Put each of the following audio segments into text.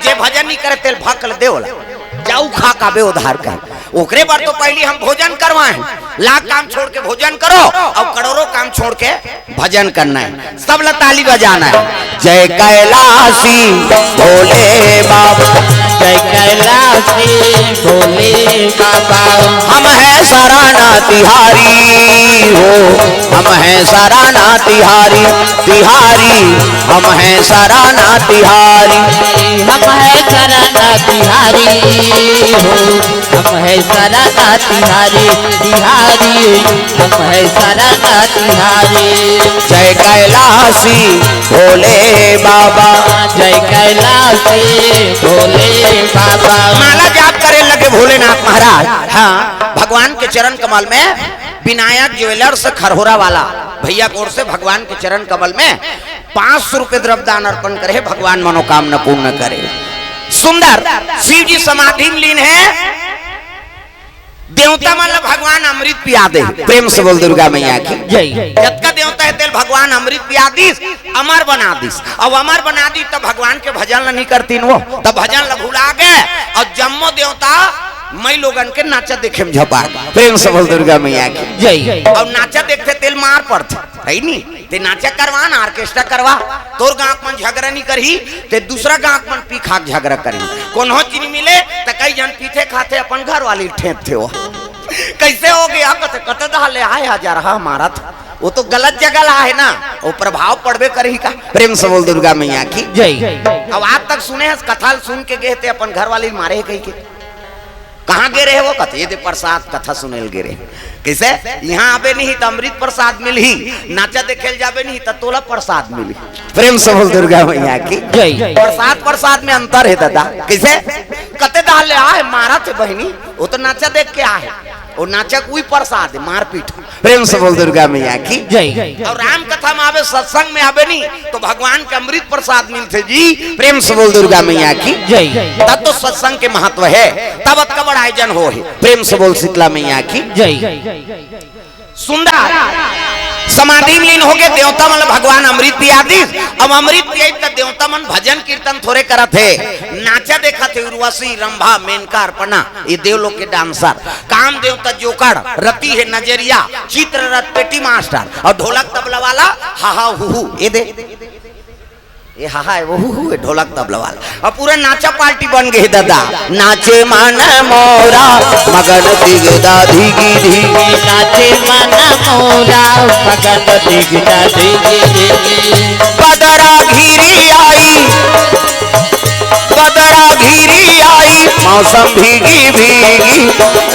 जे भजन नहीं करे तेल भाकल देवला जाऊ खा का बे उधार कर ओकरे बार तो पहले हम भोजन करवाएं लाख काम छोड़ के भोजन करो और करोड़ों काम छोड़ के भजन करना है सब ला ताली बजाना है। जय कैलाशी भोले बाबा जय कैलाशी भोले बाबा हम है सराना तिहारी हो हम है सराना तिहारी तिहारी हम है सराना तिहारी हम है सराना तिहारी हो हम है सराना तिहारी तिहारी हम है सराना तिहारी। जय कैलाशी भोले बाबा जय कैलाशी भोले बाबा माला जाप करे लगे भोलेनाथ महाराज। हाँ भगवान के चरण कमल में विनायक ज्वेलर्स खरहोरा वाला भैया कोर से भगवान के चरण कमल में 500 रुपए द्रव्यदान अर्पण करे भगवान मनोकामना पूर्ण करे। सुंदर शिव जी समाधि में लीन है देवता मतलब भगवान अमृत पिया दे प्रेम से बोल दुर्गा मैया की जय। जब का देवता है तेल भगवान अमृत पिया दीस अमर बना दीस अब अमर बना दी तब भगवान के भजन नहीं करती वो तब भजन भुला गए और जम्मो देवता मई लोगन के नाचा देखे में झपा प्रेम से बोल दुर्गा मैया की जय। और नाचा देखते तेल मार पड़ते है नी ते नाचा करवा ना ऑर्केस्ट्रा करवा तोर गांव मन झगड़ा नहीं करही ते दूसरा गांव मन पी खाक झगड़ा करी कोनो चीज मिले तो कई जन पीछे खाते अपन घर वाली ठेप थे वो कैसे हो गया कते कते डाले आए हजार हमारा था वो तो गलत जगह ला है ना वो प्रभाव पड़बे करही का प्रेम से बोल दुर्गा मैया की जय। अब आज तक सुने हैं कथा सुन के गए थे अपन घर वाली मारे कही के कहाँ गे रहे वो कथे ये प्रसाद कथा सुनेल गे रहे कैसे यहाँ आबे नहीं तो अमृत प्रसाद मिली नाचा देखेल जाबे नहीं तो तोला प्रसाद मिली प्रेम से बोल दुर्गा मैया की जय। प्रसाद में अंतर है दादा कैसे कते डाले आए मारा थे बहनी वो तो नाचा देख के आए और नाचा कोई प्रसाद है मारपीट प्रेम से बोल दुर्गा मैया की जय। और राम कथा में आवे सत्संग में आवे नहीं तो भगवान का अमृत प्रसाद मिलते जी प्रेम से बोल दुर्गा मैया की जय। तब तो सत्संग के महत्व है तब का बड़ा आयोजन हो है प्रेम से बोल शीतला मैया की जय। सुंदर समाधि लीन हो गए देवता मन भगवान अमृत पिया दीस अब अमृत पिया तो देवता मन भजन कीर्तन थोड़े करत है नाचा देखा थे उर्वशी रंभा मेनका अर्पणा ये देवलोक के डांसर काम देवता जोकड़ रति है नजरिया चित्र रथ पेटी मास्टर और ढोलक तबला वाला हा हु ये दे ये हा वो हु ढोलक तबला वाला और पूरा नाचा पार्टी बन गई दादा नाचे मन मोरा मगन दिगदा धीगी धीगी नाचे मन मोरा मगन दिगदा धीगी धीगी बदरा घिरी आई मौसम भीगी भीगी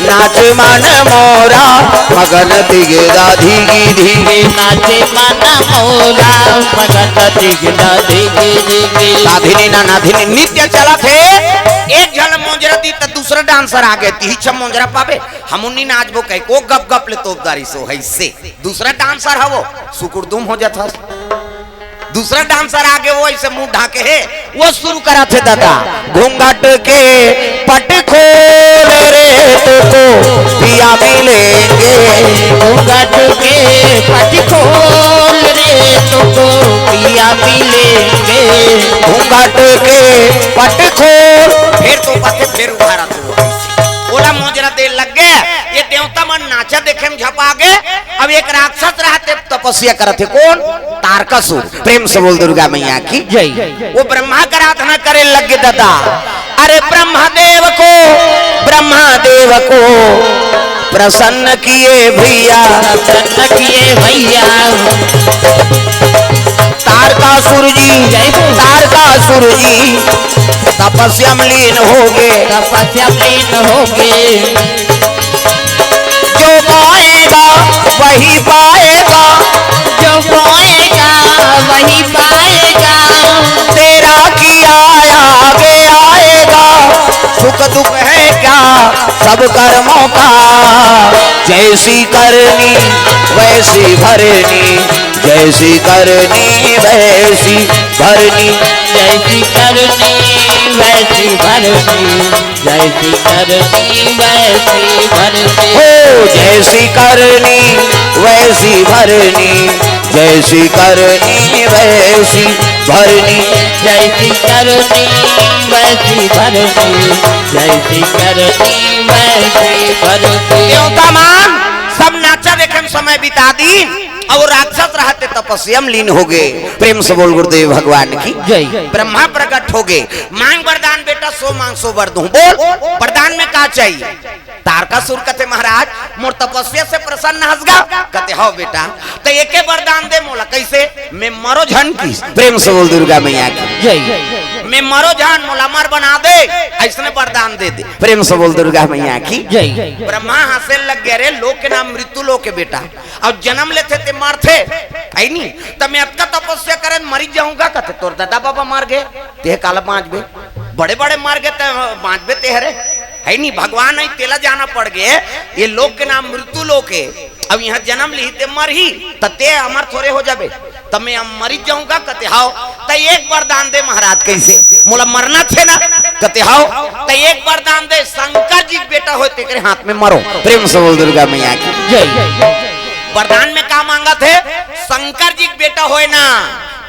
नाच मन मोरा मगन दिगदा धीगी धीगी नाचे मन मोरा मगन दिगदा धीगी धीगी नाधिनी ना नाधिनी नित्य चला थे एक झल मोजरा दी तो दूसरा डांसर आ गए ती छम मोजरा पावे हमुन्नी नाचबो कह को गप गप ले तोपदारी सो है से दूसरा डांसर है वो सुकुरदुम हो जाता दूसरा डांसर आगे वो ऐसे मुंह ढाके है वो शुरू करा थे दादा घूंघट के पट खोल रे तो पिया मिलेंगे घूंघट के पट खोल रे तो पिया मिलेंगे घूंघट के पट खोल फिर तो पथे फिर उठारा तो ओला मोजरा दे लग गए ये देवता मन नाचा देखे में झपा गए अब एक राक्षस रहते तपस्या करते कौन तारकासुर प्रेम से बोल दुर्गा मैया की जय। वो ब्रह्मा का आराधना करे लगे दादा अरे ब्रह्मदेव को प्रसन्न किए भैया तारकासुर जी तपस्या में लीन हो गए जो पाएगा वही पाएगा तेरा किया आगे आएगा सुख दुख है क्या सब कर्मों का जैसी करनी वैसी भरनी जैसी करनी वैसी भरनी जैसी करनी वैसी भरनी जैसी करनी वैसी भरनी हो जैसी करनी वैसी भरनी, जैसी करनी वैसी भरनी, जैसी करनी वैसी भरनी, जैसी करनी वैसी भरनी। देवता मान सब नाचा देखे समय बिता दी और राक्षस रहते तपस्या में लीन हो गए। प्रेम से बोल गुरुदेव भगवान की जय। ब्रह्मा प्रकट हो गए, मांग वरदान बेटा सो मांग सो वर दूं। बोल वरदान में क्या चाहिए? तारकासुर कहते महाराज मोर तपस्या से प्रसन्न हंसगा, कहते हो बेटा तो एक वरदान दे मोला। कैसे? मैं मरो झन की। प्रेम से बोल दुर्गा मैया की जय। मैं मरो झन मोला मर बना दे, ऐसने वरदान दे दे। प्रेम से बोल दुर्गा मैया की जय। ब्रह्मा हंसे लग गए, रे लोक के नाम मृत्यु लोक के बेटा और जन्म लेते थे मरते है नहीं तब मैं अतका तपस्या करे मरी जाऊंगा। कहते तोर दादा बाबा मार गए ते काला बांचबे, बड़े बड़े मार गए तो बांचबे तेहरे है नहीं। भगवान नहीं तेला जाना पड़ गए, ये लोक के नाम मृत्यु लोक है। अब यहाँ जन्म ली ते मर ही ते अमर थोड़े हो जाबे, तब मैं मरी जाऊंगा। कहते हाओ तो एक वरदान दे महाराज। कैसे? मोला मरना थे ना। कहते हाओ तो एक वरदान दे, शंकर जी बेटा हो तेरे हाथ में मरो। प्रेम से बोल दुर्गा मैया की जय। वरदान में क्या मांगा थे? शंकर जी बेटा होए ना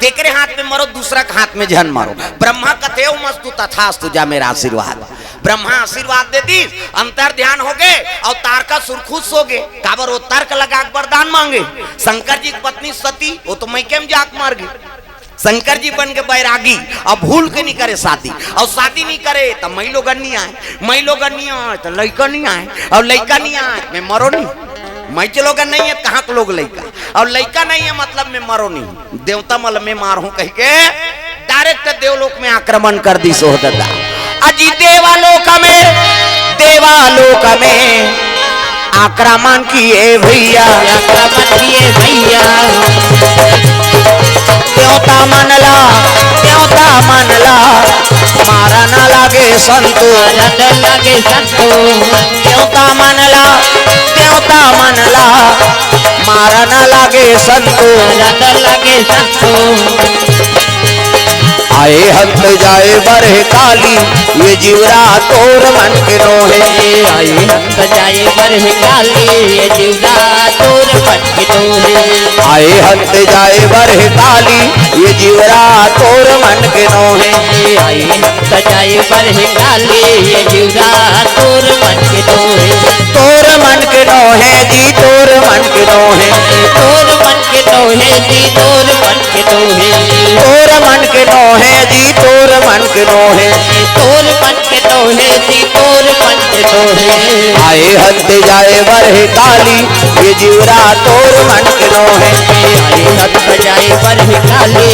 तेरे हाथ में मरो, दूसरा के हाथ में जहन मारो। ब्रह्मा कथे मस्तु तथास्तु, जा मेरा आशीर्वाद। ब्रह्मा आशीर्वाद दे दी, अंतर ध्यान हो गए और तारकासुर खुश हो गए। काबर वो तर्क लगा वरदान मांगे। शंकर जी की पत्नी सती वो तो मैं केम जाक मार गई। शंकर जी बन के बैरागी, अब भूल के नहीं करे शादी, और शादी नहीं करे तो मई लोग नहीं आए, मई लोग नहीं आए तो लड़का नहीं आए, और लड़का नहीं आए मैं मरो नहीं। मैं चलोगा नहीं है कहाँ के लोग लड़का, और लड़का नहीं है मतलब मैं मरो नहीं। देवता मल में मार हूं कह के डायरेक्ट देवलोक में आक्रमण कर दी। सो दादा अजी देवालोक में आक्रमण किए भैया, आक्रमण किए भैया। देवता मनला मारा ना लागे संतो, मारन लगे संतो। देवता मनला मारा ना लागे संतो। मारन लगे संतो। आए हंत जाए बरह काली, ये जीवरा तोर मन के रोहे। आए हंत जाए बरह काली, ये जीवरा तोर मन के रोहे। आए हंत जाए बरह काली, ये जीवरा तोर मन के रोहे। आए हंत जाए बरह काली, ये जीवरा तोर मन के रोहे। तोर मन के रोहे जी, तोर मन के रोहे। तोर मन के रोहे जी, तोर मन के रोहे। तोर मन के रोहे जी, तोर मन के रोहे। तोर मन के रोहे जी, तोर मन के रोहे। आए हंत जाए बरह काली, ये जीवरा तोर मन के रोहे। आए हंत जाए बरह काली।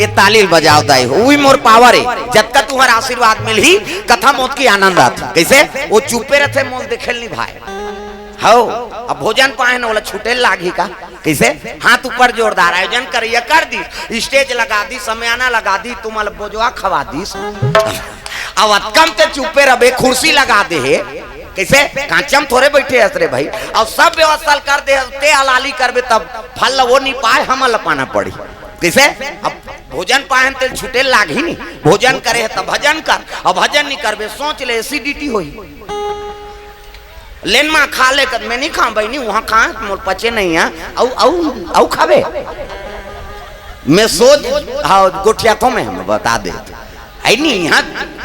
ये ताली बजाओ दाई हुई मोर पावर है। जब तक तुम्हारा आशीर्वाद मिल ही कथा मौत की आनंद आता। कैसे? वो चुपे रहते मोल देखे नहीं भाई हो। अब भोजन पाए ना बोला छूटे लागी का। कैसे? हाथ ऊपर जोरदार आयोजन करिए कर दी, स्टेज लगा दी, समयाना लगा दी, तुम बोझवा खवा दी। अब कम ते चुपे रहे, कुर्सी लगा दे है। कैसे? कांचम थोड़े बैठे हसरे भाई, और सब व्यवस्था कर दे ते अलाली करबे तब फल वो नहीं पाए हम लपाना पड़ी। कैसे? अब भोजन पाए तेल छूटे लाग ही नहीं। भोजन करे तब भजन कर, और भजन नहीं करबे सोच ले एसिडिटी होई। लेन मा खा ले कर मैं नहीं खा भाई नहीं वहां खा मोर पचे नहीं है औ खावे मैं सोच। हाँ गोठिया तो मैं हमें बता दे है नहीं। यहाँ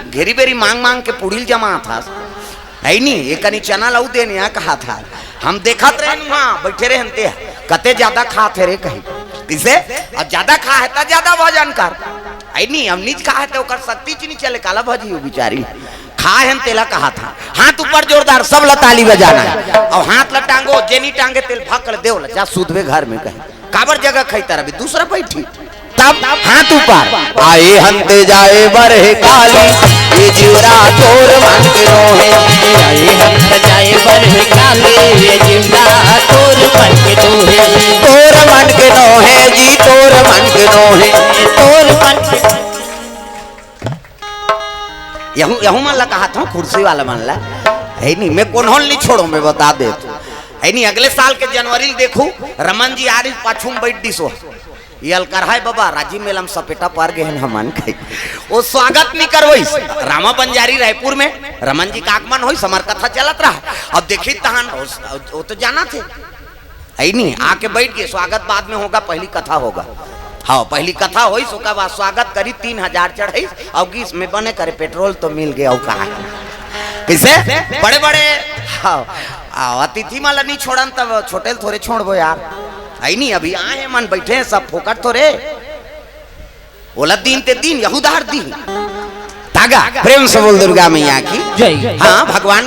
घेरी बेरी मांग मांग के पुड़ील जमा था है नहीं। ये कनी चना लऊ दे यहाँ कहा था हम देखा रहे वहाँ बैठे रहे हनते कते ज्यादा खा थे रे कहीं। किसे? और ज्यादा खा है तो ज्यादा भजन कर है नहीं। हम नीच खा है तो शक्ति ची नहीं चले काला भजी हो बेचारी खाए हम तेला कहा था। हाथ ऊपर जोरदार सब लताली बजाना है, और हाथ लटांगो जेनी टांगे तेल फकड़ देव जा सुधवे घर में कहीं काबर जगह खैता रही दूसरा बैठी तब हाथ ऊपर। आए हंते जाए बरह काली, ये जीवरा तोर मन के रोहे। आए हंत जाए बरह काली, ये जीवरा तोर मन के रोहे। तोर मन के रोहे जी, तोर मन के रोहे। तोर मन के यहू मन ला कहा था कुर्सी वाला मन ला है नहीं। मैं कौन नहीं छोड़ो मैं बता दे है नहीं। अगले साल के जनवरी देखू रमन जी आ रही पाछू में बैठ दी सो ये अलकरहाय बाबा राजीव मेलम सपेटा पार गए हैं हमन के वो स्वागत नहीं करवई रामा बंजारी रायपुर में रमन जी का आगमन होई समर कथा चलत रहा अब देखी तहन वो तो जाना थे है नहीं आके बैठ गए स्वागत बाद में होगा पहली कथा होगा हाँ पहली कथा हुई उसका बाद स्वागत करी 3000 चढ़ाई और गीस में बने करे पेट्रोल तो मिल गया और कहा किसे बड़े बड़े हाँ अतिथि माला नहीं छोड़न तब छोटे थोड़े छोड़बो यार है नहीं अभी आए हैं मन बैठे हैं सब फोकट थोड़े बोला दिन ते दिन यहूदार दिन तागा प्रेम से बोल दुर्गा मैया की जय हाँ भगवान